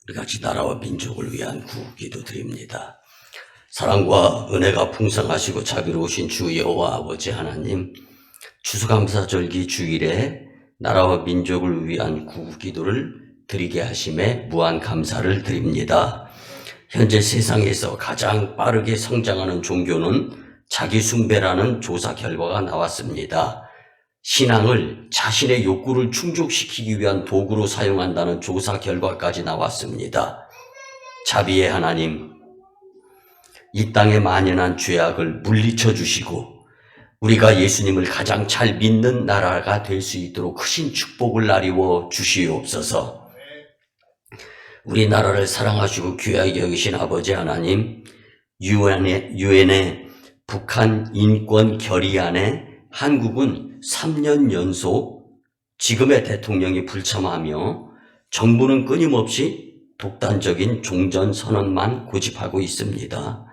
우리 같이 나라와 민족을 위한 구기도 드립니다. 사랑과 은혜가 풍성하시고 자비로우신 주 여호와 아버지 하나님, 추수감사절기 주일에 나라와 민족을 위한 구기도를 드리게 하심에 무한 감사를 드립니다. 현재 세상에서 가장 빠르게 성장하는 종교는 자기숭배라는 조사 결과가 나왔습니다. 신앙을 자신의 욕구를 충족시키기 위한 도구로 사용한다는 조사 결과까지 나왔습니다. 자비의 하나님, 이 땅에 만연한 죄악을 물리쳐 주시고 우리가 예수님을 가장 잘 믿는 나라가 될 수 있도록 크신 축복을 나리워 주시옵소서. 우리나라를 사랑하시고 귀하게 여기신 아버지 하나님, 유엔의 북한 인권 결의안에 한국은 3년 연속 지금의 대통령이 불참하며 정부는 끊임없이 독단적인 종전선언만 고집하고 있습니다.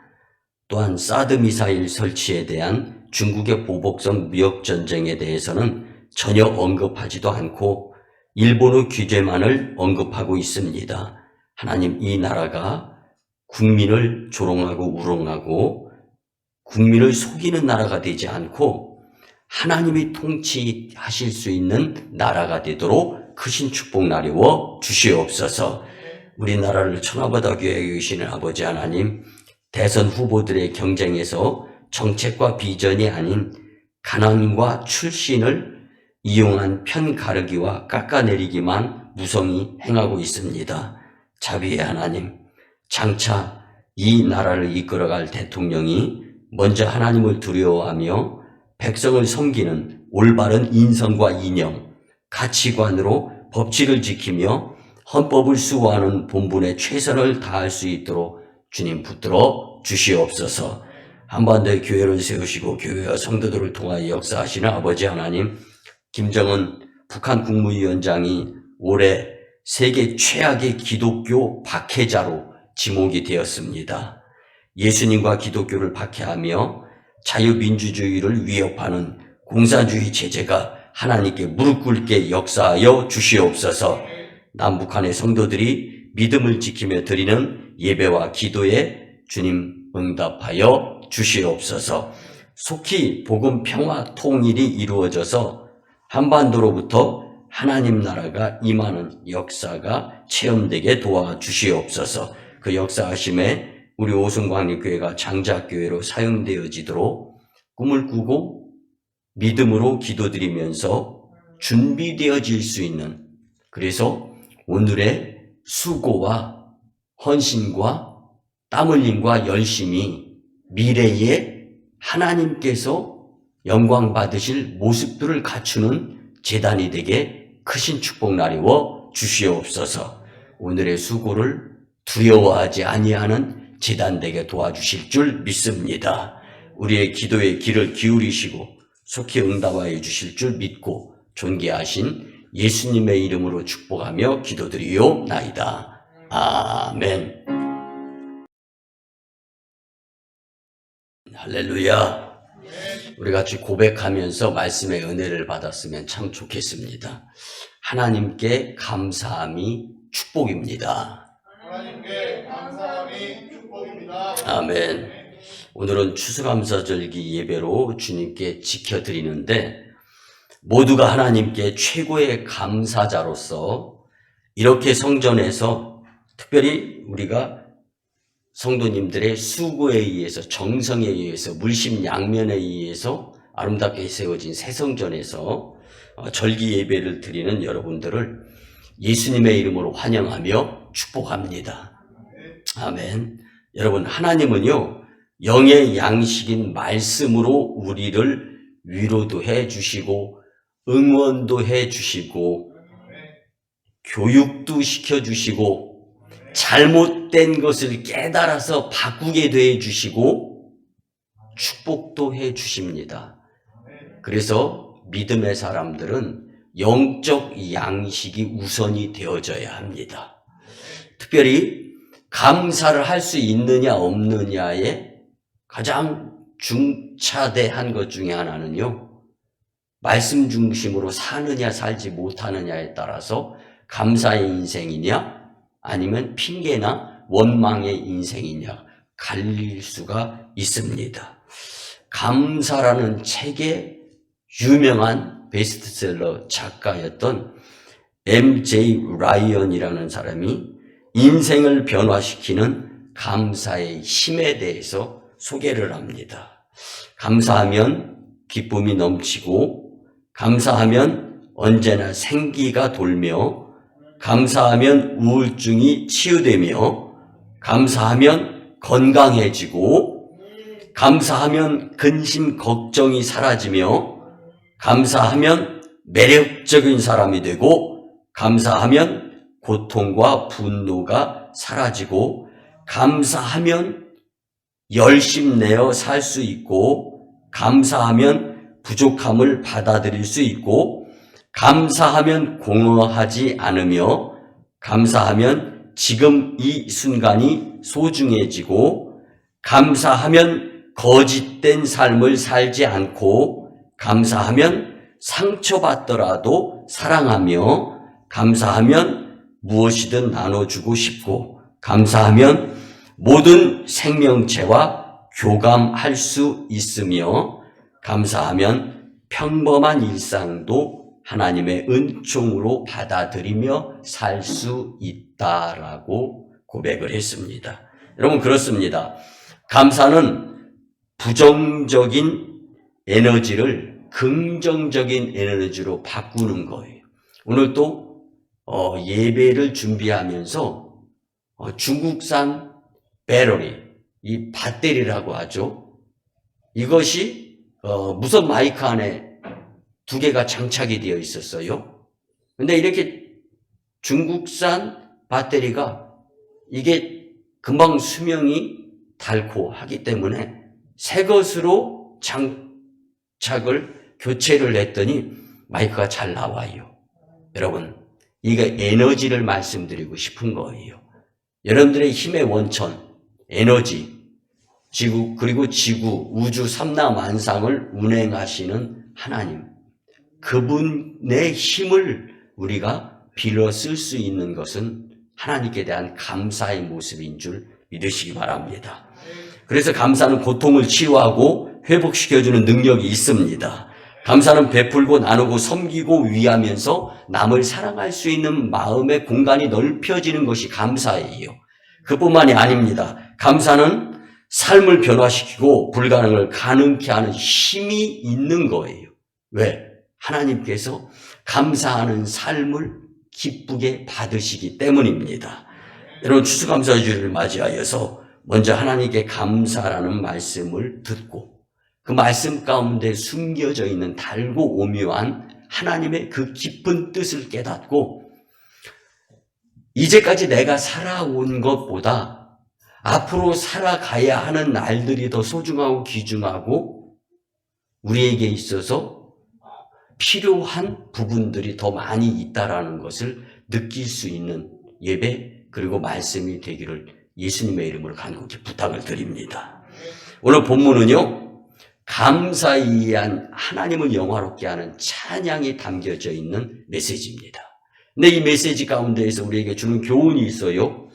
또한 사드 미사일 설치에 대한 중국의 보복성 무역전쟁에 대해서는 전혀 언급하지도 않고 일본의 규제만을 언급하고 있습니다. 하나님, 이 나라가 국민을 조롱하고 우롱하고 국민을 속이는 나라가 되지 않고 하나님이 통치하실 수 있는 나라가 되도록 크신 축복 나리워 주시옵소서. 우리나라를 천하보다 귀하게 여기시는 아버지 하나님, 대선 후보들의 경쟁에서 정책과 비전이 아닌 가난과 출신을 이용한 편가르기와 깎아내리기만 무성히 행하고 있습니다. 자비의 하나님, 장차 이 나라를 이끌어갈 대통령이 먼저 하나님을 두려워하며 백성을 섬기는 올바른 인성과 이념, 가치관으로 법치를 지키며 헌법을 수호하는 본분에 최선을 다할 수 있도록 주님 붙들어 주시옵소서. 한반도의 교회를 세우시고 교회와 성도들을 통하여 역사하시는 아버지 하나님, 김정은 북한 국무위원장이 올해 세계 최악의 기독교 박해자로 지목이 되었습니다. 예수님과 기독교를 박해하며 자유민주주의를 위협하는 공산주의 체제가 하나님께 무릎 꿇게 역사하여 주시옵소서. 남북한의 성도들이 믿음을 지키며 드리는 예배와 기도에 주님 응답하여 주시옵소서. 속히 복음 평화 통일이 이루어져서 한반도로부터 하나님 나라가 임하는 역사가 체험되게 도와주시옵소서. 그 역사하심에 우리 오순광립교회가 장작교회로 사용되어지도록 꿈을 꾸고 믿음으로 기도드리면서 준비되어질 수 있는, 그래서 오늘의 수고와 헌신과 땀 흘림과 열심이 미래에 하나님께서 영광 받으실 모습들을 갖추는 제단이 되게 크신 축복 나리워 주시옵소서. 오늘의 수고를 두려워하지 아니하는 제단 되게 도와주실 줄 믿습니다. 우리의 기도에 귀를 기울이시고 속히 응답하여 주실 줄 믿고 존귀하신 예수님의 이름으로 축복하며 기도드리옵나이다. 아멘. 할렐루야. 우리 같이 고백하면서 말씀의 은혜를 받았으면 참 좋겠습니다. 하나님께 감사함이 축복입니다. 하나님께 감사함이 축복입니다. 아멘. 오늘은 추수감사절기 예배로 주님께 지켜드리는데, 모두가 하나님께 최고의 감사자로서 이렇게 성전에서 특별히 우리가 성도님들의 수고에 의해서, 정성에 의해서, 물심양면에 의해서 아름답게 세워진 새 성전에서 절기 예배를 드리는 여러분들을 예수님의 이름으로 환영하며 축복합니다. 아멘. 여러분, 하나님은요, 영의 양식인 말씀으로 우리를 위로도 해 주시고 응원도 해 주시고 교육도 시켜 주시고 잘못된 것을 깨달아서 바꾸게 돼 주시고 축복도 해 주십니다. 그래서 믿음의 사람들은 영적 양식이 우선이 되어져야 합니다. 특별히 감사를 할 수 있느냐 없느냐에 가장 중차대한 것 중에 하나는요, 말씀 중심으로 사느냐 살지 못하느냐에 따라서 감사의 인생이냐 아니면 핑계나 원망의 인생이냐 갈릴 수가 있습니다. 감사라는 책의 유명한 베스트셀러 작가였던 M.J. 라이언이라는 사람이 인생을 변화시키는 감사의 힘에 대해서 소개를 합니다. 감사하면 기쁨이 넘치고, 감사하면 언제나 생기가 돌며, 감사하면 우울증이 치유되며, 감사하면 건강해지고, 감사하면 근심 걱정이 사라지며, 감사하면 매력적인 사람이 되고, 감사하면 고통과 분노가 사라지고, 감사하면 열심내어 살 수 있고, 감사하면 부족함을 받아들일 수 있고, 감사하면 공허하지 않으며, 감사하면 지금 이 순간이 소중해지고, 감사하면 거짓된 삶을 살지 않고, 감사하면 상처받더라도 사랑하며, 감사하면 무엇이든 나눠주고 싶고, 감사하면 모든 생명체와 교감할 수 있으며, 감사하면 평범한 일상도 하나님의 은총으로 받아들이며 살 수 있다라고 고백을 했습니다. 여러분, 그렇습니다. 감사는 부정적인 에너지를 긍정적인 에너지로 바꾸는 거예요. 오늘 또 예배를 준비하면서 중국산 배터리, 이 배터리라고 하죠. 이것이 무선 마이크 안에 2개가 장착이 되어 있었어요. 근데 이렇게 중국산 배터리가 이게 금방 수명이 닳고 하기 때문에 새 것으로 교체를 했더니 마이크가 잘 나와요. 여러분, 이게 에너지를 말씀드리고 싶은 거예요. 여러분들의 힘의 원천, 에너지, 지구, 그리고 지구, 우주 삼라만상을 운행하시는 하나님, 그분의 힘을 우리가 빌어 쓸 수 있는 것은 하나님께 대한 감사의 모습인 줄 믿으시기 바랍니다. 그래서 감사는 고통을 치유하고 회복시켜주는 능력이 있습니다. 감사는 베풀고 나누고 섬기고 위하면서 남을 사랑할 수 있는 마음의 공간이 넓혀지는 것이 감사예요. 그뿐만이 아닙니다. 감사는 삶을 변화시키고 불가능을 가능케 하는 힘이 있는 거예요. 왜? 하나님께서 감사하는 삶을 기쁘게 받으시기 때문입니다. 여러분, 추수감사주일을 맞이하여서 먼저 하나님께 감사라는 말씀을 듣고 그 말씀 가운데 숨겨져 있는 달고 오묘한 하나님의 그 깊은 뜻을 깨닫고, 이제까지 내가 살아온 것보다 앞으로 살아가야 하는 날들이 더 소중하고 귀중하고 우리에게 있어서 필요한 부분들이 더 많이 있다라는 것을 느낄 수 있는 예배, 그리고 말씀이 되기를 예수님의 이름으로 간곡히 부탁을 드립니다. 오늘 본문은요, 감사에 의한 하나님을 영화롭게 하는 찬양이 담겨져 있는 메시지입니다. 근데 이 메시지 가운데에서 우리에게 주는 교훈이 있어요.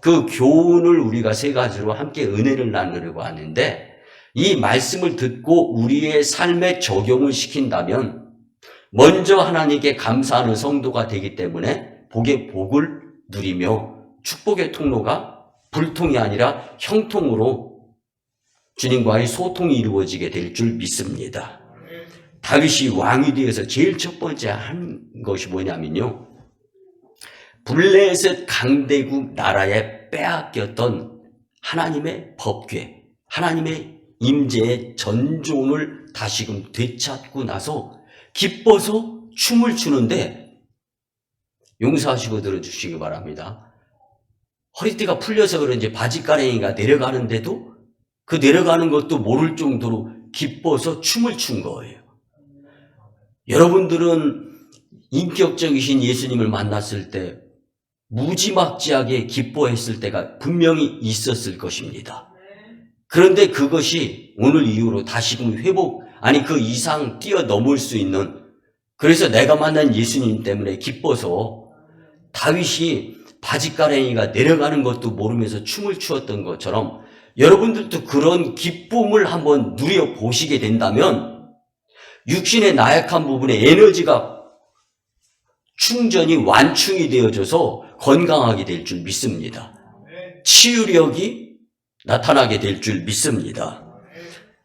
그 교훈을 우리가 3가지로 함께 은혜를 나누려고 하는데, 이 말씀을 듣고 우리의 삶에 적용을 시킨다면 먼저 하나님께 감사하는 성도가 되기 때문에 복의 복을 누리며 축복의 통로가 불통이 아니라 형통으로 주님과의 소통이 이루어지게 될 줄 믿습니다. 다윗이 왕이 되어서 제일 첫 번째 한 것이 뭐냐면요, 블레셋 강대국 나라에 빼앗겼던 하나님의 법궤, 하나님의 임재의 전존을 다시금 되찾고 나서 기뻐서 춤을 추는데, 용서하시고 들어주시기 바랍니다. 허리띠가 풀려서 그런지 바지가랭이가 내려가는데도 그 내려가는 것도 모를 정도로 기뻐서 춤을 춘 거예요. 여러분들은 인격적이신 예수님을 만났을 때 무지막지하게 기뻐했을 때가 분명히 있었을 것입니다. 그런데 그것이 오늘 이후로 다시금 그 이상 뛰어넘을 수 있는, 그래서 내가 만난 예수님 때문에 기뻐서 다윗이 바짓가랭이가 내려가는 것도 모르면서 춤을 추었던 것처럼 여러분들도 그런 기쁨을 한번 누려보시게 된다면 육신의 나약한 부분에 에너지가 충전이 완충이 되어져서 건강하게 될 줄 믿습니다. 치유력이 나타나게 될 줄 믿습니다.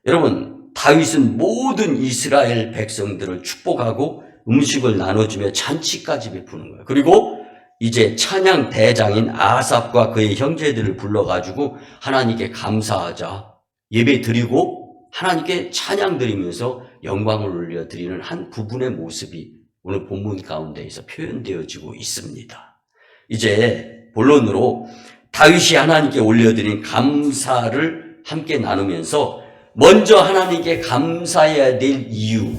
여러분, 다윗은 모든 이스라엘 백성들을 축복하고 음식을 나눠주며 잔치까지 베푸는 거예요. 그리고 이제 찬양 대장인 아삽과 그의 형제들을 불러가지고 하나님께 감사하자 예배 드리고 하나님께 찬양 드리면서 영광을 올려드리는 한 부분의 모습이 오늘 본문 가운데에서 표현되어지고 있습니다. 이제 본론으로 다윗이 하나님께 올려드린 감사를 함께 나누면서 먼저 하나님께 감사해야 될 이유,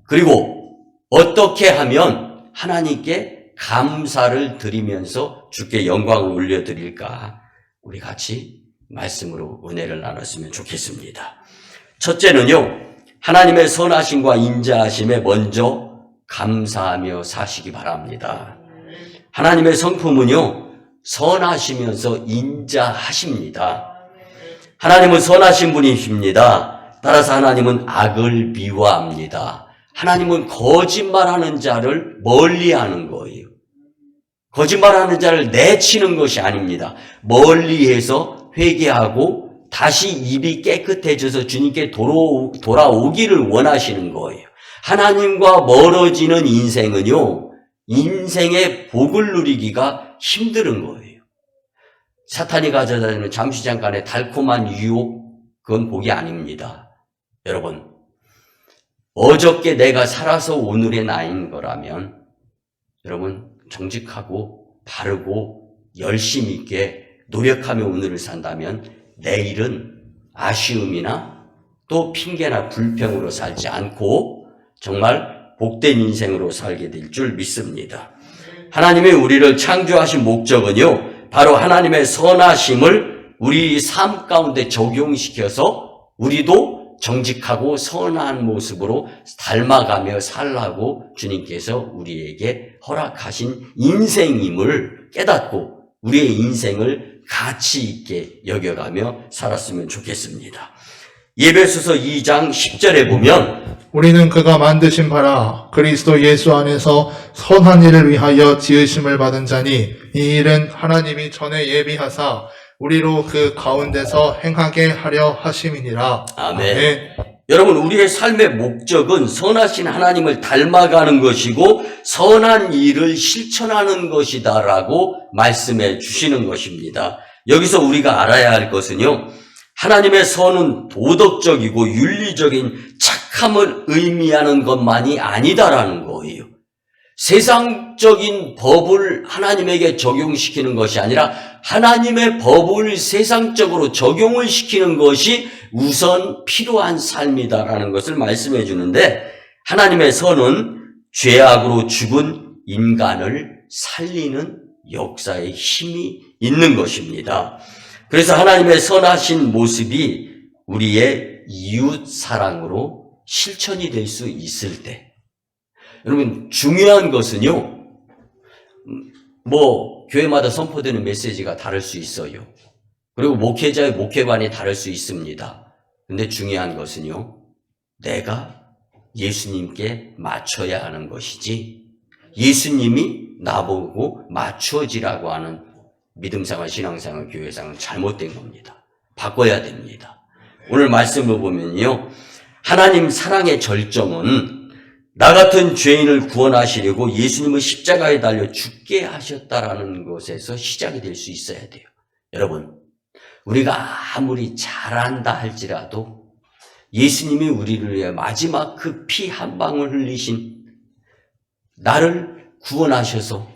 그리고 어떻게 하면 하나님께 감사를 드리면서 주께 영광을 올려드릴까, 우리 같이 말씀으로 은혜를 나눴으면 좋겠습니다. 첫째는요, 하나님의 선하심과 인자하심에 먼저 감사하며 사시기 바랍니다. 하나님의 성품은요, 선하시면서 인자하십니다. 하나님은 선하신 분이십니다. 따라서 하나님은 악을 미워합니다. 하나님은 거짓말하는 자를 멀리하는 거예요. 거짓말하는 자를 내치는 것이 아닙니다. 멀리해서 회개하고 다시 입이 깨끗해져서 주님께 돌아오기를 원하시는 거예요. 하나님과 멀어지는 인생은요, 인생의 복을 누리기가 힘든 거예요. 사탄이 가져다주는 잠시 잠깐의 달콤한 유혹, 그건 복이 아닙니다. 여러분, 어저께 내가 살아서 오늘의 나인 거라면 여러분 정직하고 바르고 열심히 있게 노력하며 오늘을 산다면 내일은 아쉬움이나 또 핑계나 불평으로 살지 않고 정말 복된 인생으로 살게 될 줄 믿습니다. 하나님이 우리를 창조하신 목적은요, 바로 하나님의 선하심을 우리 삶 가운데 적용시켜서 우리도 정직하고 선한 모습으로 닮아가며 살라고 주님께서 우리에게 허락하신 인생임을 깨닫고 우리의 인생을 가치 있게 여겨가며 살았으면 좋겠습니다. 에베소서 2장 10절에 보면 우리는 그가 만드신 바라 그리스도 예수 안에서 선한 일을 위하여 지으심을 받은 자니 이 일은 하나님이 전에 예비하사 우리로 그 가운데서 행하게 하려 하심이니라. 아멘. 여러분, 우리의 삶의 목적은 선하신 하나님을 닮아가는 것이고 선한 일을 실천하는 것이다라고 말씀해 주시는 것입니다. 여기서 우리가 알아야 할 것은요, 하나님의 선은 도덕적이고 윤리적인 착함을 의미하는 것만이 아니다라는 거예요. 세상적인 법을 하나님에게 적용시키는 것이 아니라 하나님의 법을 세상적으로 적용을 시키는 것이 우선 필요한 삶이다라는 것을 말씀해 주는데, 하나님의 선은 죄악으로 죽은 인간을 살리는 역사의 힘이 있는 것입니다. 그래서 하나님의 선하신 모습이 우리의 이웃 사랑으로 실천이 될 수 있을 때, 여러분 중요한 것은요, 교회마다 선포되는 메시지가 다를 수 있어요. 그리고 목회자의 목회관이 다를 수 있습니다. 근데 중요한 것은요, 내가 예수님께 맞춰야 하는 것이지 예수님이 나보고 맞춰지라고 하는 믿음생활, 신앙생활, 교회생활은 잘못된 겁니다. 바꿔야 됩니다. 오늘 말씀을 보면요, 하나님 사랑의 절정은 나 같은 죄인을 구원하시려고 예수님을 십자가에 달려 죽게 하셨다라는 것에서 시작이 될 수 있어야 돼요. 여러분, 우리가 아무리 잘한다 할지라도 예수님이 우리를 위해 마지막 그 피 한 방울 흘리신 나를 구원하셔서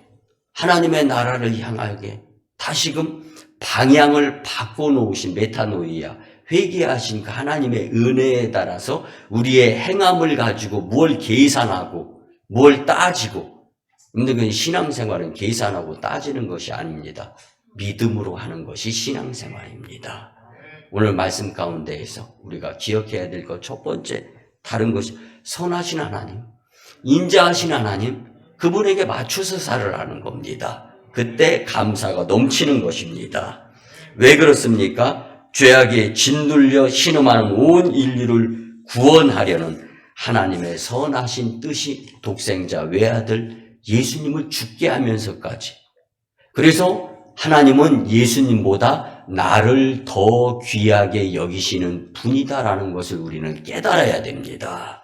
하나님의 나라를 향하게 다시금 방향을 바꿔놓으신 메타노이아, 회개하신 그 하나님의 은혜에 따라서 우리의 행함을 가지고 뭘 계산하고 뭘 따지고, 근데 그 신앙생활은 계산하고 따지는 것이 아닙니다. 믿음으로 하는 것이 신앙생활입니다. 오늘 말씀 가운데에서 우리가 기억해야 될 것 첫 번째, 다른 것이 선하신 하나님, 인자하신 하나님, 그분에게 맞춰서 살으라는 겁니다. 그때 감사가 넘치는 것입니다. 왜 그렇습니까? 죄악에 짓눌려 신음하는 온 인류를 구원하려는 하나님의 선하신 뜻이 독생자 외아들 예수님을 죽게 하면서까지, 그래서 하나님은 예수님보다 나를 더 귀하게 여기시는 분이다라는 것을 우리는 깨달아야 됩니다.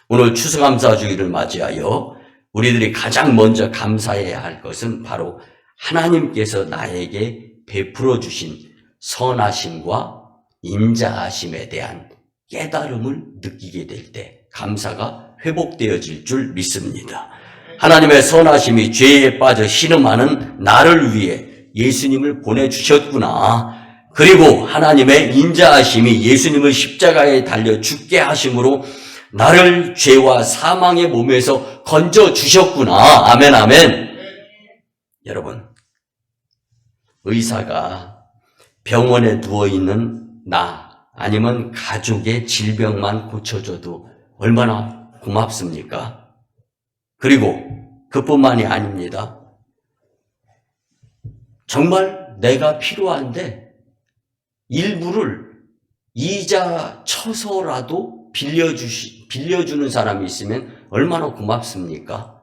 오늘 추수감사주일을 맞이하여 우리들이 가장 먼저 감사해야 할 것은 바로 하나님께서 나에게 베풀어 주신 선하심과 인자하심에 대한 깨달음을 느끼게 될 때 감사가 회복되어질 줄 믿습니다. 하나님의 선하심이 죄에 빠져 신음하는 나를 위해 예수님을 보내주셨구나. 그리고 하나님의 인자하심이 예수님을 십자가에 달려 죽게 하심으로 나를 죄와 사망의 몸에서 건져주셨구나. 아멘, 아멘. 여러분, 의사가 병원에 누워있는 나 아니면 가족의 질병만 고쳐줘도 얼마나 고맙습니까? 그리고 그뿐만이 아닙니다. 정말 내가 필요한데 일부를 이자 쳐서라도 빌려주는 사람이 있으면 얼마나 고맙습니까?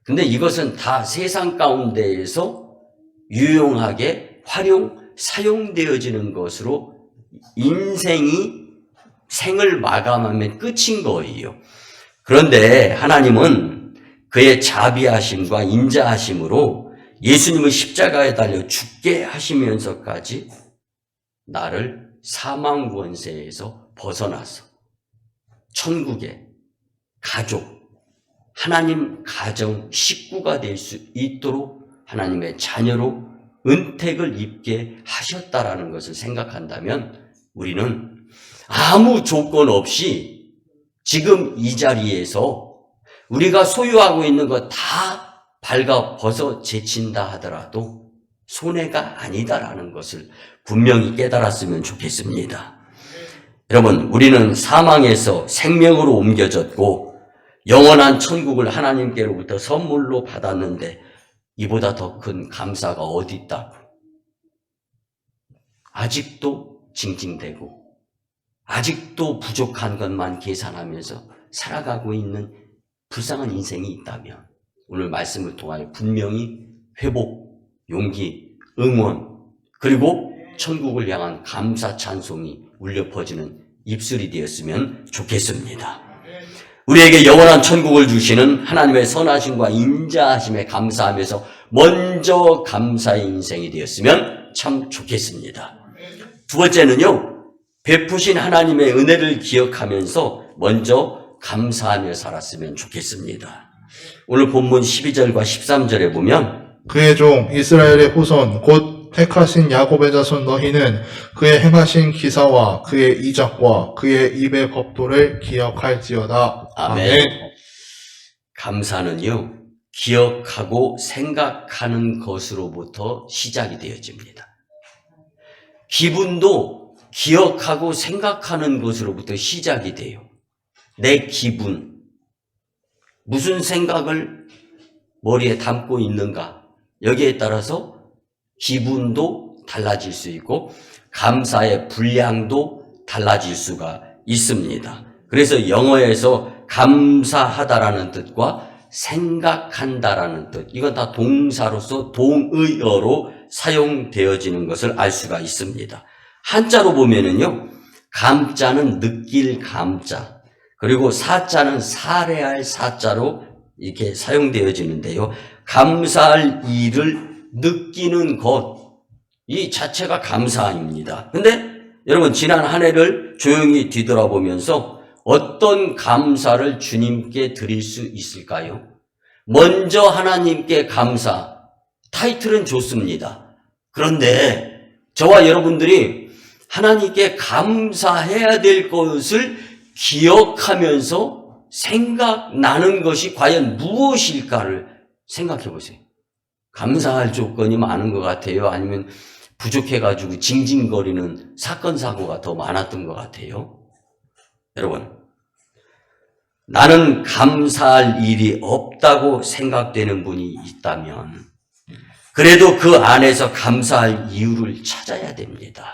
근데 이것은 다 세상 가운데에서 유용하게 사용되어지는 것으로 생을 마감하면 끝인 거예요. 그런데 하나님은 그의 자비하심과 인자하심으로 예수님을 십자가에 달려 죽게 하시면서까지 나를 사망 권세에서 벗어나서 천국의 가족, 하나님 가정 식구가 될 수 있도록 하나님의 자녀로 은택을 입게 하셨다라는 것을 생각한다면 우리는 아무 조건 없이 지금 이 자리에서 우리가 소유하고 있는 것 다 발가 벗어 제친다 하더라도 손해가 아니다라는 것을 분명히 깨달았으면 좋겠습니다. 여러분, 우리는 사망에서 생명으로 옮겨졌고 영원한 천국을 하나님께로부터 선물로 받았는데 이보다 더 큰 감사가 어디 있다고. 아직도 징징대고 아직도 부족한 것만 계산하면서 살아가고 있는 불쌍한 인생이 있다면 오늘 말씀을 통하여 분명히 회복, 용기, 응원, 그리고 천국을 향한 감사 찬송이 울려 퍼지는 입술이 되었으면 좋겠습니다. 우리에게 영원한 천국을 주시는 하나님의 선하심과 인자하심에 감사하면서 먼저 감사의 인생이 되었으면 참 좋겠습니다. 두 번째는요, 베푸신 하나님의 은혜를 기억하면서 먼저 감사하며 살았으면 좋겠습니다. 오늘 본문 12절과 13절에 보면 그의 종 이스라엘의 후손 곧 택하신 야곱의 자손 너희는 그의 행하신 기사와 그의 이적과 그의 입의 법도를 기억할지어다. 아멘. 감사는요, 기억하고 생각하는 것으로부터 시작이 되어집니다. 기분도 기억하고 생각하는 것으로부터 시작이 돼요. 내 기분, 무슨 생각을 머리에 담고 있는가, 여기에 따라서 기분도 달라질 수 있고 감사의 분량도 달라질 수가 있습니다. 그래서 영어에서 감사하다라는 뜻과 생각한다라는 뜻, 이건 다 동사로서 동의어로 사용되어지는 것을 알 수가 있습니다. 한자로 보면은요, 감자는 느낄 감자, 그리고 사자는 살해할 사자로 이렇게 사용되어지는데요. 감사할 일을 느끼는 것, 이 자체가 감사입니다. 근데 여러분, 지난 한 해를 조용히 뒤돌아보면서 어떤 감사를 주님께 드릴 수 있을까요? 먼저 하나님께 감사, 타이틀은 좋습니다. 그런데 저와 여러분들이 하나님께 감사해야 될 것을 기억하면서 생각나는 것이 과연 무엇일까를 생각해 보세요. 감사할 조건이 많은 것 같아요? 아니면 부족해가지고 징징거리는 사건, 사고가 더 많았던 것 같아요? 여러분, 나는 감사할 일이 없다고 생각되는 분이 있다면 그래도 그 안에서 감사할 이유를 찾아야 됩니다.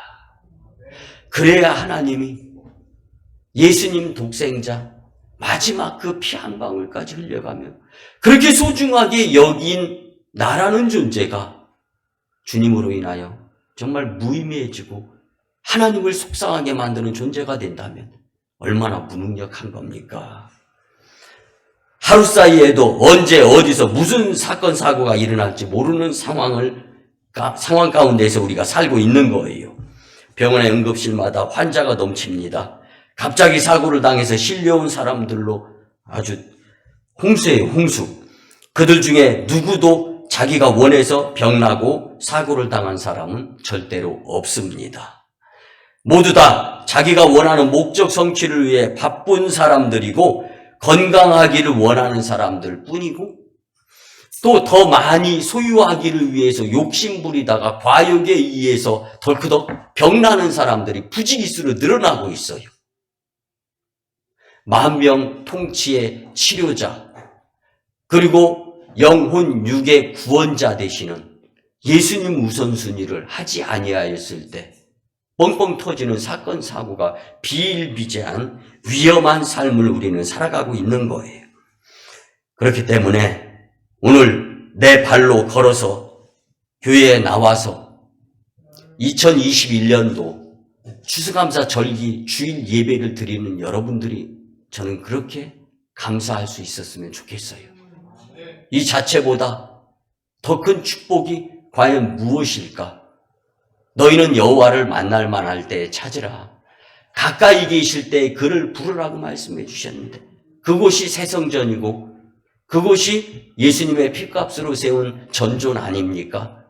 그래야 하나님이 예수님 독생자 마지막 그 피 한 방울까지 흘려가며 그렇게 소중하게 여긴 나라는 존재가 주님으로 인하여 정말 무의미해지고 하나님을 속상하게 만드는 존재가 된다면 얼마나 무능력한 겁니까? 하루 사이에도 언제 어디서 무슨 사건 사고가 일어날지 모르는 상황 가운데서 우리가 살고 있는 거예요. 병원의 응급실마다 환자가 넘칩니다. 갑자기 사고를 당해서 실려온 사람들로 아주 홍수예요, 홍수. 그들 중에 누구도 자기가 원해서 병나고 사고를 당한 사람은 절대로 없습니다. 모두 다 자기가 원하는 목적 성취를 위해 바쁜 사람들이고 건강하기를 원하는 사람들 뿐이고 또 더 많이 소유하기를 위해서 욕심부리다가 과욕에 의해서 덜크덕 병나는 사람들이 부지기수로 늘어나고 있어요. 만병 통치의 치료자 그리고 영혼 육의 구원자 되시는 예수님 우선순위를 하지 아니하였을 때 뻥뻥 터지는 사건 사고가 비일비재한 위험한 삶을 우리는 살아가고 있는 거예요. 그렇기 때문에 오늘 내 발로 걸어서 교회에 나와서 2021년도 추수감사 절기 주일 예배를 드리는 여러분들이 저는 그렇게 감사할 수 있었으면 좋겠어요. 이 자체보다 더 큰 축복이 과연 무엇일까? 너희는 여호와를 만날 만할 때에 찾으라. 가까이 계실 때에 그를 부르라고 말씀해 주셨는데 그곳이 새 성전이고 그곳이 예수님의 피값으로 세운 전존 아닙니까?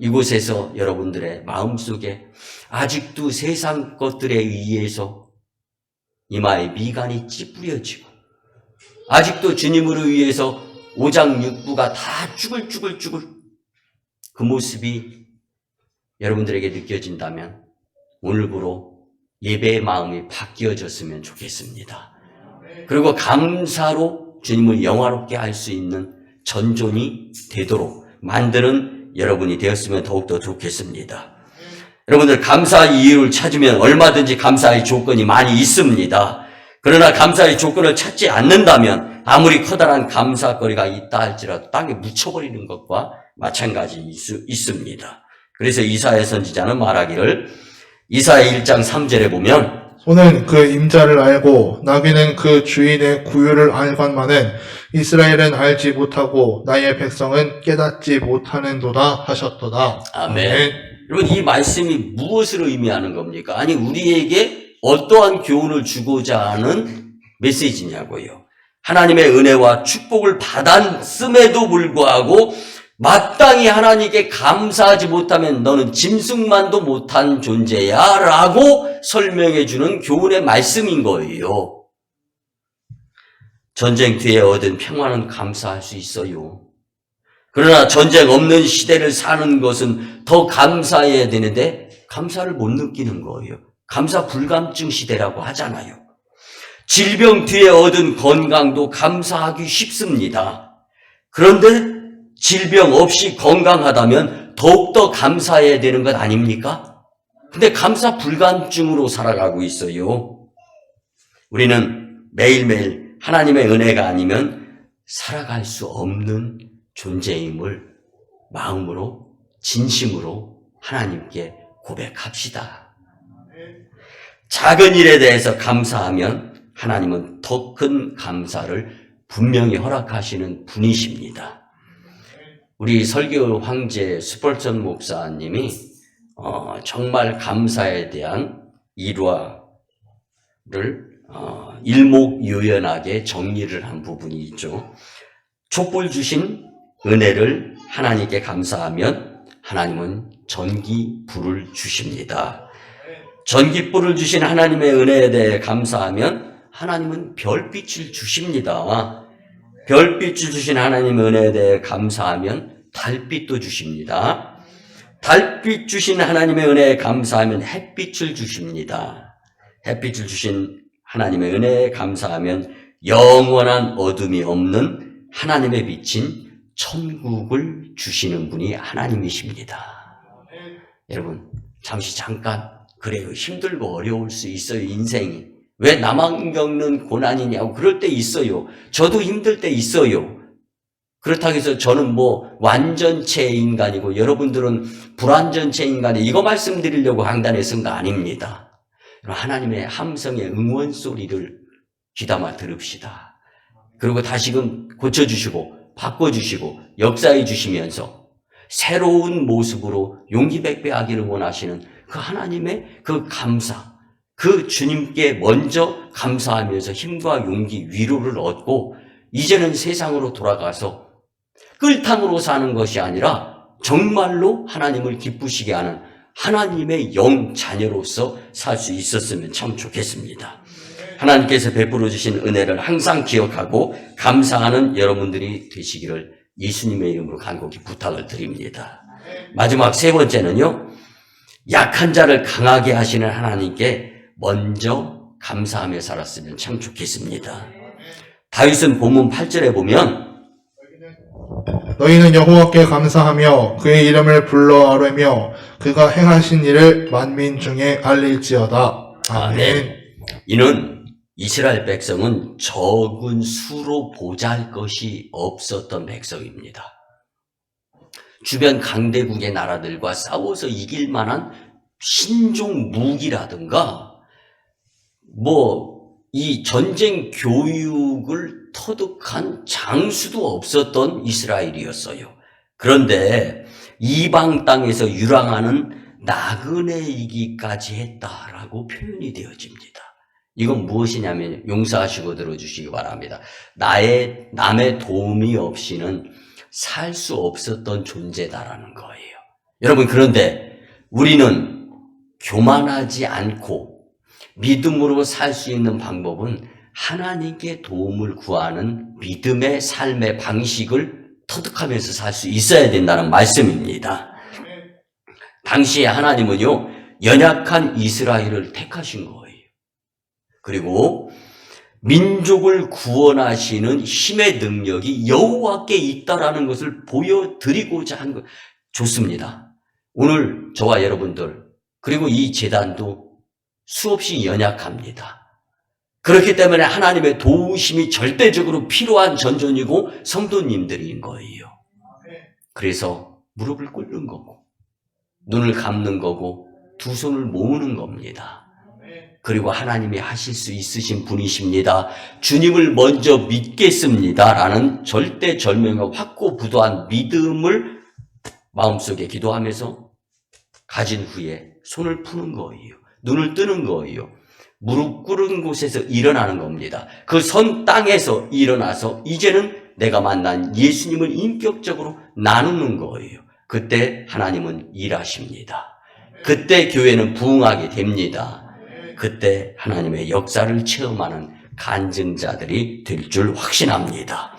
이곳에서 여러분들의 마음속에 아직도 세상 것들에 의해서 이마에 미간이 찌푸려지고 아직도 주님으로 위해서 오장육부가 다 쭈글쭈글 그 모습이 여러분들에게 느껴진다면 오늘부로 예배의 마음이 바뀌어졌으면 좋겠습니다. 그리고 감사로 주님을 영화롭게 할 수 있는 전존이 되도록 만드는 여러분이 되었으면 더욱더 좋겠습니다. 여러분들 감사의 이유를 찾으면 얼마든지 감사의 조건이 많이 있습니다. 그러나 감사의 조건을 찾지 않는다면 아무리 커다란 감사거리가 있다 할지라도 땅에 묻혀버리는 것과 마찬가지일 수 있습니다. 그래서 이사야 선지자는 말하기를 이사야 1장 3절에 보면 소는 그 임자를 알고 나귀는 그 주인의 구유를 알건만은 이스라엘은 알지 못하고 나의 백성은 깨닫지 못하는도다 하셨도다. 아멘. 여러분 이 말씀이 무엇을 의미하는 겁니까? 아니 우리에게 어떠한 교훈을 주고자 하는 메시지냐고요. 하나님의 은혜와 축복을 받았음에도 불구하고 마땅히 하나님께 감사하지 못하면 너는 짐승만도 못한 존재야 라고 설명해 주는 교훈의 말씀인 거예요. 전쟁 뒤에 얻은 평화는 감사할 수 있어요. 그러나 전쟁 없는 시대를 사는 것은 더 감사해야 되는데 감사를 못 느끼는 거예요. 감사 불감증 시대라고 하잖아요. 질병 뒤에 얻은 건강도 감사하기 쉽습니다. 그런데 질병 없이 건강하다면 더욱더 감사해야 되는 것 아닙니까? 근데 감사 불감증으로 살아가고 있어요. 우리는 매일매일 하나님의 은혜가 아니면 살아갈 수 없는 존재임을 마음으로 진심으로 하나님께 고백합시다. 작은 일에 대해서 감사하면 하나님은 더 큰 감사를 분명히 허락하시는 분이십니다. 우리 설교 황제 스펄전 목사님이 정말 감사에 대한 일화를 일목요연하게 정리를 한 부분이 있죠. 촛불 주신 은혜를 하나님께 감사하면 하나님은 전기불을 주십니다. 전기불을 주신 하나님의 은혜에 대해 감사하면 하나님은 별빛을 주십니다. 별빛을 주신 하나님의 은혜에 대해 감사하면 달빛도 주십니다. 달빛 주신 하나님의 은혜에 감사하면 햇빛을 주십니다. 햇빛을 주신 하나님의 은혜에 감사하면 영원한 어둠이 없는 하나님의 빛인 천국을 주시는 분이 하나님이십니다. 여러분, 잠깐, 그래요. 힘들고 어려울 수 있어요, 인생이. 왜 나만 겪는 고난이냐고. 그럴 때 있어요. 저도 힘들 때 있어요. 그렇다고 해서 저는 뭐 완전체 인간이고 여러분들은 불완전체 인간이 이거 말씀드리려고 강단에 쓴 거 아닙니다. 하나님의 함성의 응원 소리를 귀담아 들읍시다. 그리고 다시금 고쳐주시고 바꿔주시고 역사해 주시면서 새로운 모습으로 용기 백배하기를 원하시는 그 하나님의 그 감사, 그 주님께 먼저 감사하면서 힘과 용기, 위로를 얻고 이제는 세상으로 돌아가서 끌탕으로 사는 것이 아니라 정말로 하나님을 기쁘시게 하는 하나님의 영 자녀로서 살 수 있었으면 참 좋겠습니다. 하나님께서 베풀어 주신 은혜를 항상 기억하고 감사하는 여러분들이 되시기를 예수님의 이름으로 간곡히 부탁을 드립니다. 마지막 세 번째는요, 약한 자를 강하게 하시는 하나님께 먼저 감사하며 살았으면 참 좋겠습니다. 다윗은 본문 8절에 보면 너희는 여호와께 감사하며 그의 이름을 불러 아뢰며 그가 행하신 일을 만민 중에 알릴지어다. 아멘. 이는 이스라엘 백성은 적은 수로 보잘 것이 없었던 백성입니다. 주변 강대국의 나라들과 싸워서 이길 만한 신종 무기라든가 이 전쟁 교육을 터득한 장수도 없었던 이스라엘이었어요. 그런데 이방 땅에서 유랑하는 나그네이기까지 했다라고 표현이 되어집니다. 이건 무엇이냐면 용서하시고 들어주시기 바랍니다. 남의 도움이 없이는 살 수 없었던 존재다라는 거예요. 여러분, 그런데 우리는 교만하지 않고 믿음으로 살 수 있는 방법은 하나님께 도움을 구하는 믿음의 삶의 방식을 터득하면서 살 수 있어야 된다는 말씀입니다. 당시에 하나님은요, 연약한 이스라엘을 택하신 거예요. 그리고 민족을 구원하시는 힘의 능력이 여호와께 있다라는 것을 보여드리고자 한 것. 좋습니다. 오늘 저와 여러분들 그리고 이 재단도 수없이 연약합니다. 그렇기 때문에 하나님의 도우심이 절대적으로 필요한 전전이고 성도님들인 거예요. 그래서 무릎을 꿇는 거고 눈을 감는 거고 두 손을 모으는 겁니다. 그리고 하나님이 하실 수 있으신 분이십니다. 주님을 먼저 믿겠습니다. 라는 절대절명의 확고부도한 믿음을 마음속에 기도하면서 가진 후에 손을 푸는 거예요. 눈을 뜨는 거예요. 무릎 꿇은 곳에서 일어나는 겁니다. 그 선 땅에서 일어나서 이제는 내가 만난 예수님을 인격적으로 나누는 거예요. 그때 하나님은 일하십니다. 그때 교회는 부흥하게 됩니다. 그때 하나님의 역사를 체험하는 간증자들이 될 줄 확신합니다.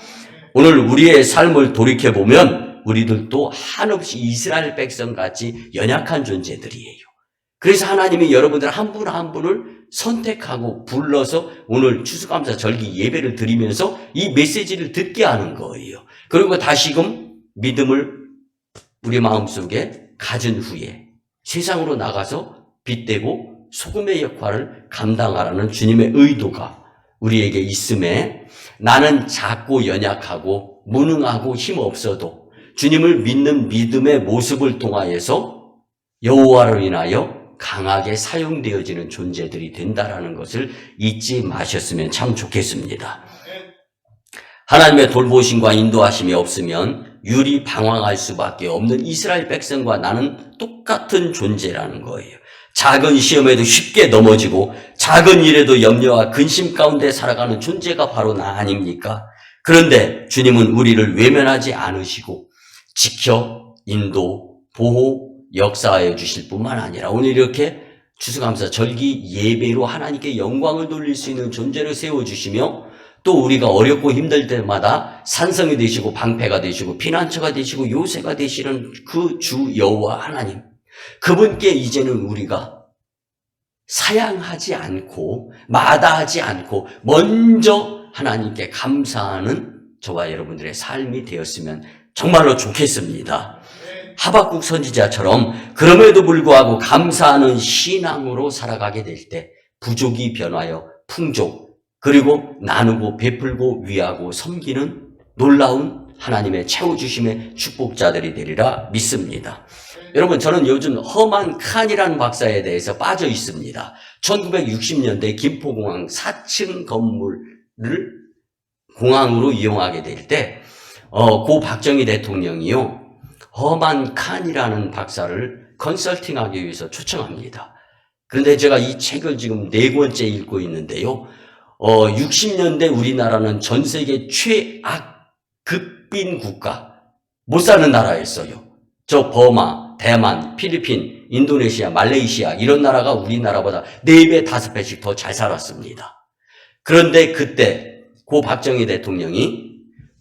오늘 우리의 삶을 돌이켜보면 우리들도 한없이 이스라엘 백성같이 연약한 존재들이에요. 그래서 하나님이 여러분들 한 분 한 분을 선택하고 불러서 오늘 추수감사 절기 예배를 드리면서 이 메시지를 듣게 하는 거예요. 그리고 다시금 믿음을 우리 마음속에 가진 후에 세상으로 나가서 빛되고 소금의 역할을 감당하라는 주님의 의도가 우리에게 있음에 나는 작고 연약하고 무능하고 힘없어도 주님을 믿는 믿음의 모습을 통하여서 여호와로 인하여 강하게 사용되어지는 존재들이 된다라는 것을 잊지 마셨으면 참 좋겠습니다. 하나님의 돌보심과 인도하심이 없으면 유리 방황할 수밖에 없는 이스라엘 백성과 나는 똑같은 존재라는 거예요. 작은 시험에도 쉽게 넘어지고 작은 일에도 염려와 근심 가운데 살아가는 존재가 바로 나 아닙니까? 그런데 주님은 우리를 외면하지 않으시고 지켜, 인도, 보호, 역사하여 주실 뿐만 아니라 오늘 이렇게 추수감사 절기 예배로 하나님께 영광을 돌릴 수 있는 존재를 세워주시며 또 우리가 어렵고 힘들 때마다 산성이 되시고 방패가 되시고 피난처가 되시고 요새가 되시는 그 주 여호와 하나님, 그분께 이제는 우리가 사양하지 않고 마다하지 않고 먼저 하나님께 감사하는 저와 여러분들의 삶이 되었으면 정말로 좋겠습니다. 하박국 선지자처럼 그럼에도 불구하고 감사하는 신앙으로 살아가게 될 때 부족이 변하여 풍족, 그리고 나누고 베풀고 위하고 섬기는 놀라운 하나님의 채워주심의 축복자들이 되리라 믿습니다. 여러분, 저는 요즘 허만 칸이라는 박사에 대해서 빠져 있습니다. 1960년대 김포공항 4층 건물을 공항으로 이용하게 될 때, 고 박정희 대통령이요, 허만 칸이라는 박사를 컨설팅하기 위해서 초청합니다. 그런데 제가 이 책을 지금 4권째 읽고 있는데요. 60년대 우리나라는 전 세계 최악 극빈 국가, 못 사는 나라였어요. 저 버마, 대만, 필리핀, 인도네시아, 말레이시아 이런 나라가 우리나라보다 4배, 5배씩 더 잘 살았습니다. 그런데 그때 고 박정희 대통령이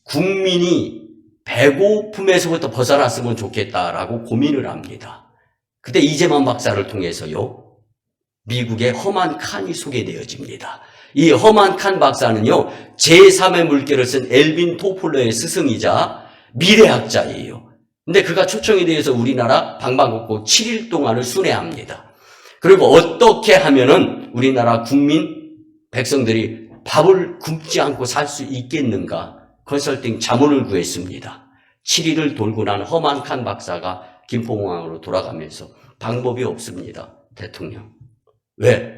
국민이 배고픔에서부터 벗어났으면 좋겠다라고 고민을 합니다. 그때 이재만 박사를 통해서요, 미국의 허만 칸이 소개되어집니다. 이 허만 칸 박사는요, 제3의 물결을 쓴 엘빈 토플러의 스승이자 미래학자예요. 근데 그가 초청이 되어서 우리나라 방방곡곡 7일 동안을 순회합니다. 그리고 어떻게 하면은 우리나라 국민, 백성들이 밥을 굶지 않고 살 수 있겠는가 컨설팅 자문을 구했습니다. 7일을 돌고 난 허만 칸 박사가 김포공항으로 돌아가면서 방법이 없습니다. 대통령. 왜?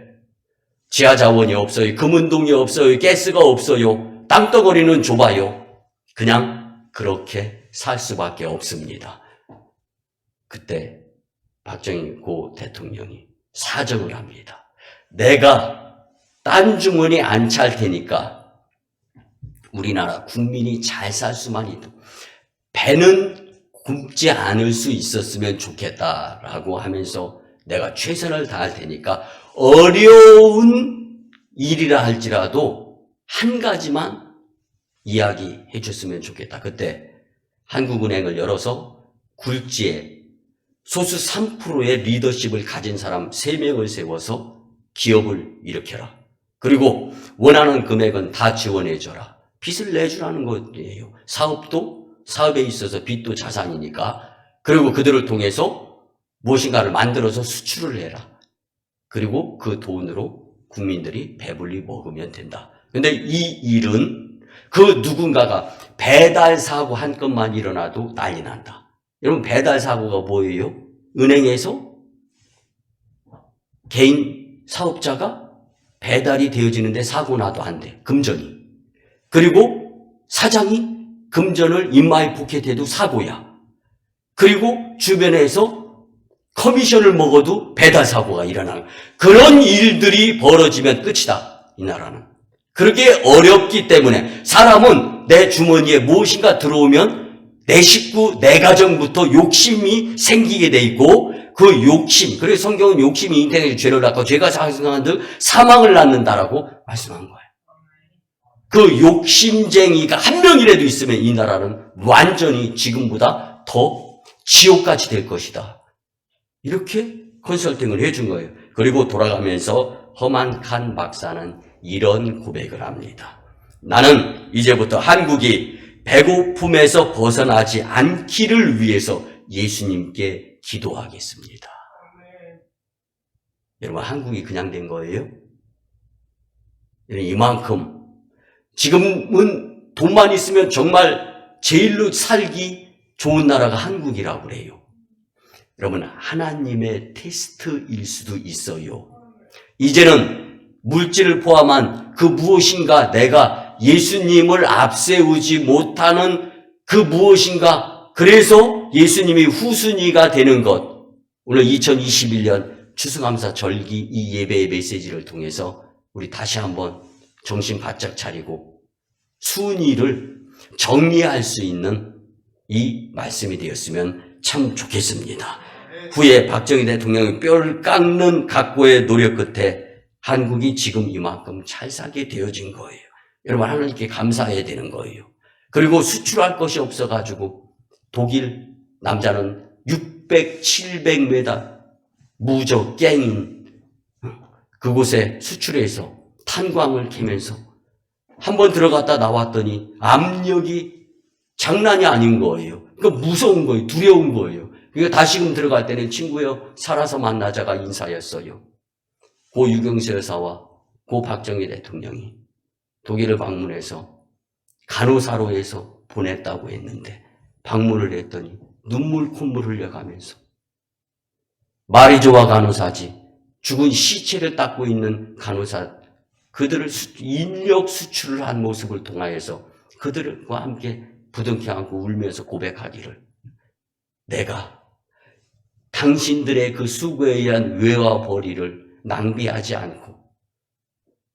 지하 자원이 없어요. 금운동이 없어요. 가스가 없어요. 땅덩어리는 좁아요. 그냥 그렇게 살 수밖에 없습니다. 그때 박정희 고 대통령이 사정을 합니다. 내가 딴 주머니 안 찰 테니까 우리나라 국민이 잘 살 수만 있도록 배는 굶지 않을 수 있었으면 좋겠다라고 하면서 내가 최선을 다할 테니까 어려운 일이라 할지라도 한 가지만 이야기해 줬으면 좋겠다. 그때 한국은행을 열어서 굴지에 소수 3%의 리더십을 가진 사람 3명을 세워서 기업을 일으켜라. 그리고 원하는 금액은 다 지원해줘라. 빚을 내주라는 거예요. 사업도 사업에 있어서 빚도 자산이니까. 그리고 그들을 통해서 무엇인가를 만들어서 수출을 해라. 그리고 그 돈으로 국민들이 배불리 먹으면 된다. 근데 이 일은 그 누군가가 배달 사고 한 건만 일어나도 난리 난다. 여러분, 배달 사고가 뭐예요? 은행에서 개인 사업자가 배달이 되어지는데 사고 나도 안 돼. 금전이. 그리고 사장이 금전을 인마이 포켓해도 사고야. 그리고 주변에서 커미션을 먹어도 배달 사고가 일어나는 그런 일들이 벌어지면 끝이다. 이 나라는. 그렇게 어렵기 때문에 사람은 내 주머니에 무엇인가 들어오면 내 식구, 내 가정부터 욕심이 생기게 돼 있고 그 욕심, 그래서 성경은 욕심이 인생의 죄를 낳고 죄가 상승한들 사망을 낳는다라고 말씀한 거예요. 그 욕심쟁이가 한 명이라도 있으면 이 나라는 완전히 지금보다 더 지옥같이 될 것이다. 이렇게 컨설팅을 해준 거예요. 그리고 돌아가면서 허만 칸 박사는 이런 고백을 합니다. 나는 이제부터 한국이 배고픔에서 벗어나지 않기를 위해서 예수님께 기도하겠습니다. 여러분, 한국이 그냥 된 거예요? 이만큼 지금은 돈만 있으면 정말 제일로 살기 좋은 나라가 한국이라고 그래요. 여러분, 하나님의 테스트일 수도 있어요. 이제는 물질을 포함한 그 무엇인가 내가 예수님을 앞세우지 못하는 그 무엇인가, 그래서 예수님이 후순위가 되는 것. 오늘 2021년 추수감사 절기 이 예배의 메시지를 통해서 우리 다시 한번 정신 바짝 차리고 순위를 정리할 수 있는 이 말씀이 되었으면 참 좋겠습니다. 후에 박정희 대통령이 뼈를 깎는 각고의 노력 끝에 한국이 지금 이만큼 잘 살게 되어진 거예요. 여러분, 하나님께 감사해야 되는 거예요. 그리고 수출할 것이 없어가지고 독일 남자는 600, 700m 무저 깽인 그곳에 수출해서 탄광을 캐면서 한번 들어갔다 나왔더니 압력이 장난이 아닌 거예요. 그러니까 무서운 거예요. 두려운 거예요. 그러니까 다시금 들어갈 때는 친구여 살아서 만나자가 인사였어요. 고 유경수 여사와 고 박정희 대통령이 독일을 방문해서 간호사로 해서 보냈다고 했는데 방문을 했더니 눈물 콧물 흘려가면서 말이 좋아 간호사지 죽은 시체를 닦고 있는 간호사 그들을 인력 수출을 한 모습을 통하여서 그들과 함께 부둥켜 안고 울면서 고백하기를 내가 당신들의 그 수고에 의한 외화 벌이를 낭비하지 않고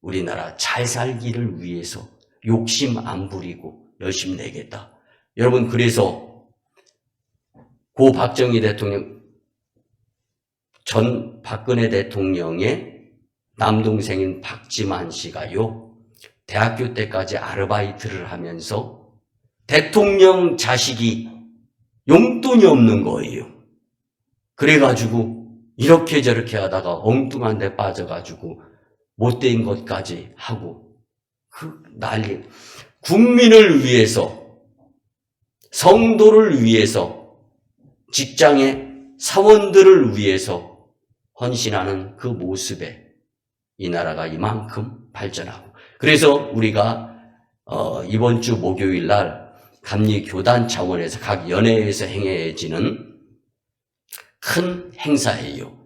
우리나라 잘 살기를 위해서 욕심 안 부리고 열심히 내겠다. 여러분 그래서 고 박정희 대통령 전 박근혜 대통령의 남동생인 박지만 씨가요. 대학교 때까지 아르바이트를 하면서 대통령 자식이 용돈이 없는 거예요. 그래가지고 이렇게 저렇게 하다가 엉뚱한 데 빠져가지고 못된 것까지 하고 그 난리. 국민을 위해서 성도를 위해서 직장의 사원들을 위해서 헌신하는 그 모습에 이 나라가 이만큼 발전하고 그래서 우리가 이번 주 목요일 날 감리교단 차원에서 각 연회에서 행해지는 큰 행사예요.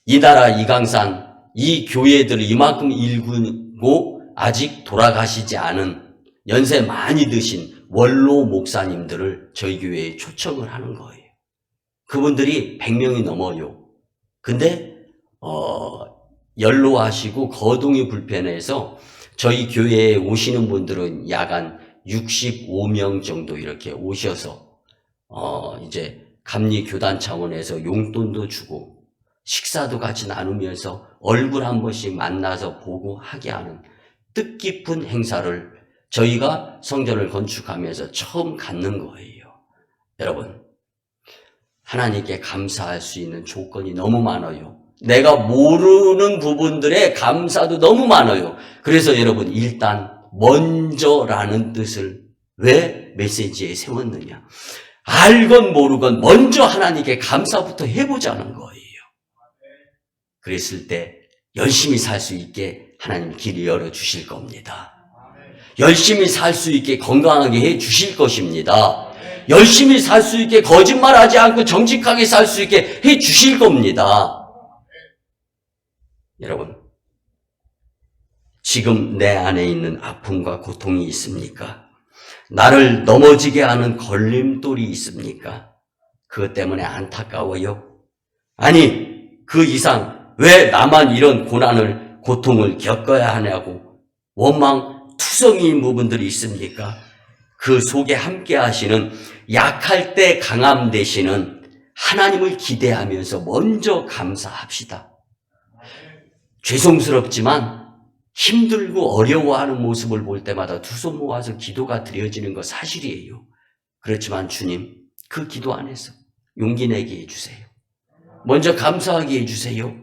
이 나라 이강산 이 교회들을 이만큼 일구고 아직 돌아가시지 않은 연세 많이 드신 원로 목사님들을 저희 교회에 초청을 하는 거예요. 그분들이 100명이 넘어요. 근데 연로하시고 거동이 불편해서 저희 교회에 오시는 분들은 약 한 65명 정도 이렇게 오셔서 이제 감리교단 차원에서 용돈도 주고 식사도 같이 나누면서 얼굴 한 번씩 만나서 보고 하게 하는 뜻깊은 행사를 저희가 성전을 건축하면서 처음 갖는 거예요. 여러분, 하나님께 감사할 수 있는 조건이 너무 많아요. 내가 모르는 부분들에 감사도 너무 많아요. 그래서 여러분 일단 먼저라는 뜻을 왜 메시지에 세웠느냐. 알건 모르건 먼저 하나님께 감사부터 해보자는 거예요. 그랬을 때 열심히 살 수 있게 하나님 길을 열어주실 겁니다. 열심히 살 수 있게 건강하게 해 주실 것입니다. 열심히 살 수 있게 거짓말하지 않고 정직하게 살 수 있게 해 주실 겁니다. 여러분, 지금 내 안에 있는 아픔과 고통이 있습니까? 나를 넘어지게 하는 걸림돌이 있습니까? 그것 때문에 안타까워요? 아니, 그 이상 왜 나만 이런 고난을, 고통을 겪어야 하냐고 원망, 투성이인 부분들이 있습니까? 그 속에 함께 하시는 약할 때 강함 되시는 하나님을 기대하면서 먼저 감사합시다. 죄송스럽지만 힘들고 어려워하는 모습을 볼 때마다 두 손 모아서 기도가 드려지는 거 사실이에요. 그렇지만 주님, 그 기도 안에서 용기 내게 해주세요. 먼저 감사하게 해주세요.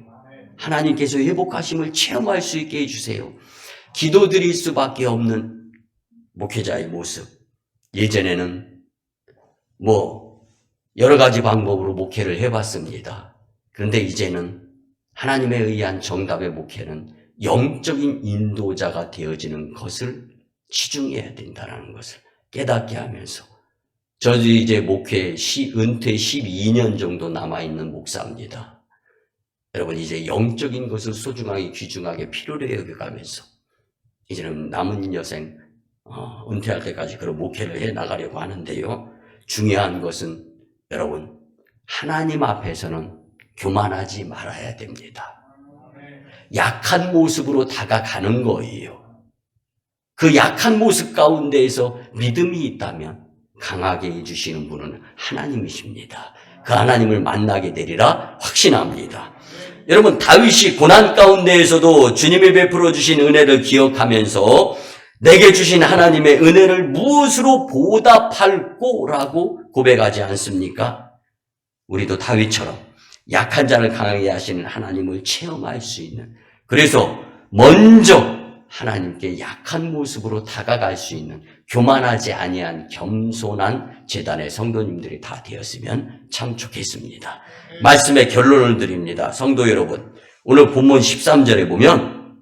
하나님께서 회복하심을 체험할 수 있게 해주세요. 기도 드릴 수밖에 없는 목회자의 모습. 예전에는 여러 가지 방법으로 목회를 해봤습니다. 그런데 이제는 하나님에 의한 정답의 목회는 영적인 인도자가 되어지는 것을 치중해야 된다는 것을 깨닫게 하면서 저도 이제 목회 은퇴 12년 정도 남아있는 목사입니다. 여러분 이제 영적인 것을 소중하게 귀중하게 필요로 여겨가면서 이제는 남은 여생 은퇴할 때까지 그런 목회를 해 나가려고 하는데요. 중요한 것은 여러분 하나님 앞에서는 교만하지 말아야 됩니다. 약한 모습으로 다가가는 거예요. 그 약한 모습 가운데에서 믿음이 있다면 강하게 해주시는 분은 하나님이십니다. 그 하나님을 만나게 되리라 확신합니다. 여러분 다윗이 고난 가운데에서도 주님이 베풀어 주신 은혜를 기억하면서 내게 주신 하나님의 은혜를 무엇으로 보답할꼬 라고 고백하지 않습니까? 우리도 다윗처럼 약한 자를 강하게 하시는 하나님을 체험할 수 있는, 그래서 먼저 하나님께 약한 모습으로 다가갈 수 있는 교만하지 아니한 겸손한 제단의 성도님들이 다 되었으면 참 좋겠습니다. 말씀의 결론을 드립니다. 성도 여러분, 오늘 본문 13절에 보면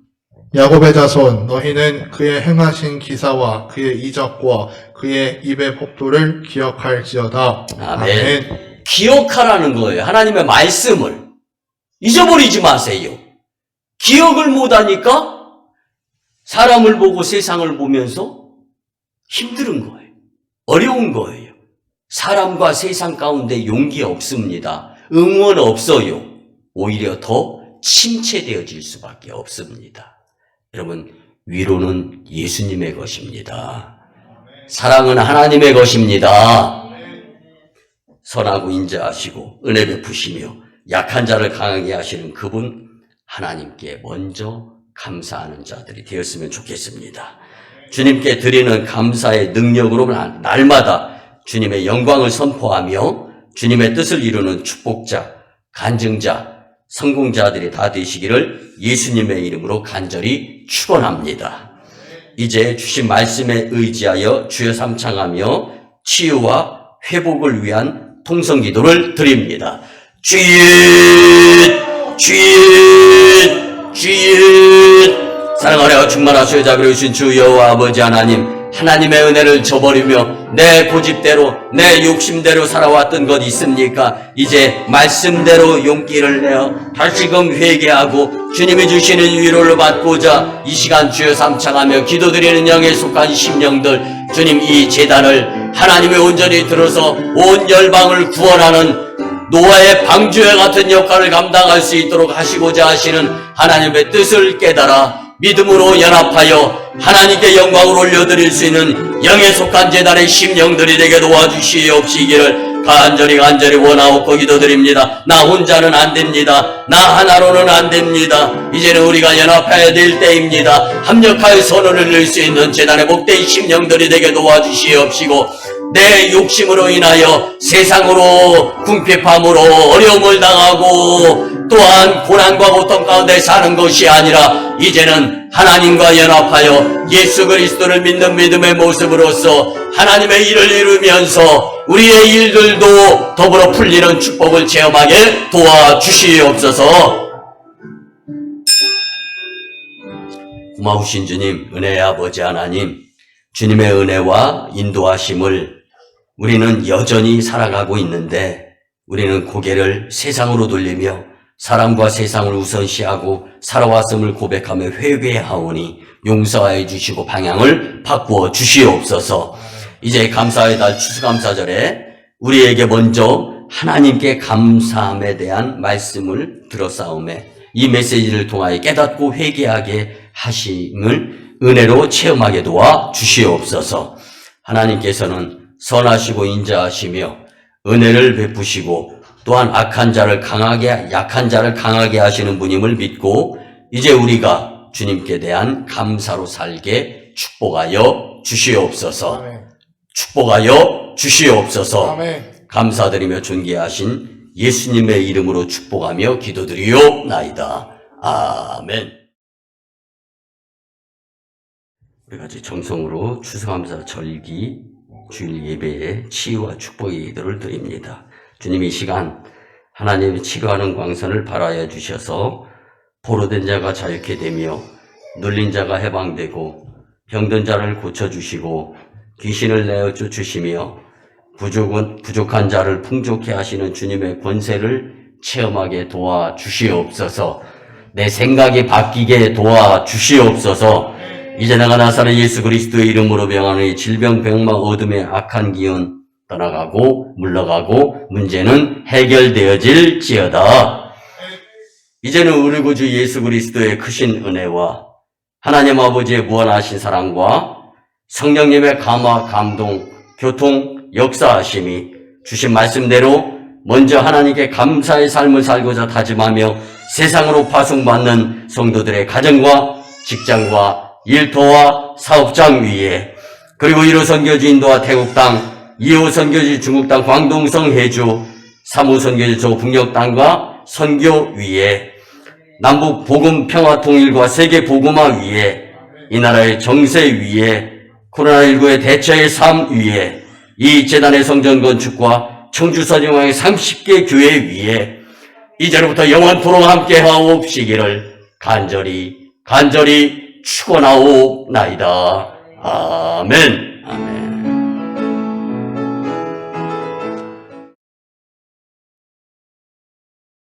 야곱의 자손 너희는 그의 행하신 기사와 그의 이적과 그의 입의 법도를 기억할지어다. 아멘. 기억하라는 거예요. 하나님의 말씀을 잊어버리지 마세요. 기억을 못하니까 사람을 보고 세상을 보면서 힘든 거예요. 어려운 거예요. 사람과 세상 가운데 용기 없습니다. 응원 없어요. 오히려 더 침체되어질 수밖에 없습니다. 여러분, 위로는 예수님의 것입니다. 사랑은 하나님의 것입니다. 선하고 인자하시고 은혜 베푸시며 약한 자를 강하게 하시는 그분 하나님께 먼저 감사하는 자들이 되었으면 좋겠습니다. 주님께 드리는 감사의 능력으로 날마다 주님의 영광을 선포하며 주님의 뜻을 이루는 축복자, 간증자, 성공자들이 다 되시기를 예수님의 이름으로 간절히 축원합니다. 이제 주신 말씀에 의지하여 주여 삼창하며 치유와 회복을 위한 통성기도를 드립니다. 주님, 사랑하여 충만하시오 자비로우신 주 여호와 아버지 하나님의 은혜를 저버리며 내 고집대로 내 욕심대로 살아왔던 것 있습니까? 이제 말씀대로 용기를 내어 다시금 회개하고 주님이 주시는 위로를 받고자 이 시간 주여 삼창하며 기도드리는 영에 속한 심령들, 주님 이 제단을 하나님의 온전히 들어서 온 열방을 구원하는 노아의 방주에 같은 역할을 감당할 수 있도록 하시고자 하시는 하나님의 뜻을 깨달아 믿음으로 연합하여 하나님께 영광을 올려드릴 수 있는 영에 속한 제단의 심령들이 되게 도와주시옵시기를 간절히 원하옵고 기도드립니다. 나 혼자는 안 됩니다. 나 하나로는 안 됩니다. 이제는 우리가 연합해야 될 때입니다. 합력하여 선언을 낼 수 있는 제단의 복된 심령들이 되게 도와주시옵시고 내 욕심으로 인하여 세상으로 궁핍함으로 어려움을 당하고 또한 고난과 고통 가운데 사는 것이 아니라 이제는 하나님과 연합하여 예수 그리스도를 믿는 믿음의 모습으로서 하나님의 일을 이루면서 우리의 일들도 더불어 풀리는 축복을 체험하게 도와주시옵소서. 고마우신 주님, 은혜의 아버지 하나님, 주님의 은혜와 인도하심을 우리는 여전히 살아가고 있는데 우리는 고개를 세상으로 돌리며 사람과 세상을 우선시하고 살아왔음을 고백하며 회개하오니 용서해 주시고 방향을 바꾸어 주시옵소서. 이제 감사의 달 추수감사절에 우리에게 먼저 하나님께 감사함에 대한 말씀을 들었사오매 이 메시지를 통하여 깨닫고 회개하게 하심을 은혜로 체험하게 도와 주시옵소서. 하나님께서는 선하시고 인자하시며 은혜를 베푸시고 또한 약한 자를 강하게 하시는 분임을 믿고 이제 우리가 주님께 대한 감사로 살게 축복하여 주시옵소서. 아멘. 축복하여 주시옵소서. 아멘. 감사드리며 존귀하신 예수님의 이름으로 축복하며 기도드리옵나이다. 아멘. 우리 같이 정성으로 추수감사 절기 주일 예배에 치유와 축복의 기도를 드립니다. 주님 이 시간 하나님이 치료하는 광선을 발하여 주셔서 포로된 자가 자유케 되며 눌린 자가 해방되고 병든 자를 고쳐주시고 귀신을 내어 쫓으시며 부족한 자를 풍족케 하시는 주님의 권세를 체험하게 도와주시옵소서. 내 생각이 바뀌게 도와주시옵소서. 이제 내가 나사렛 예수 그리스도의 이름으로 명하노니 질병 병마 어둠의 악한 기운 떠나가고 물러가고 문제는 해결되어질지어다. 이제는 우리 구주 예수 그리스도의 크신 은혜와 하나님 아버지의 무한하신 사랑과 성령님의 감화, 감동, 교통, 역사하심이 주신 말씀대로 먼저 하나님께 감사의 삶을 살고자 다짐하며 세상으로 파송받는 성도들의 가정과 직장과 일터와 사업장 위에 그리고 1호 선교지 인도와 태국 땅, 2호 선교지 중국 땅, 광동성 해주, 3호 선교지 저 북녘 땅과 선교 위에 남북 복음 평화 통일과 세계 복음화 위에 이 나라의 정세 위에 코로나19의 대처의 삶 위에 이 재단의 성전 건축과 청주선영왕의 30개 교회 위에 이제로부터 영원토록 함께 하옵시기를 간절히 축원하옵나이다. 아멘. 아멘.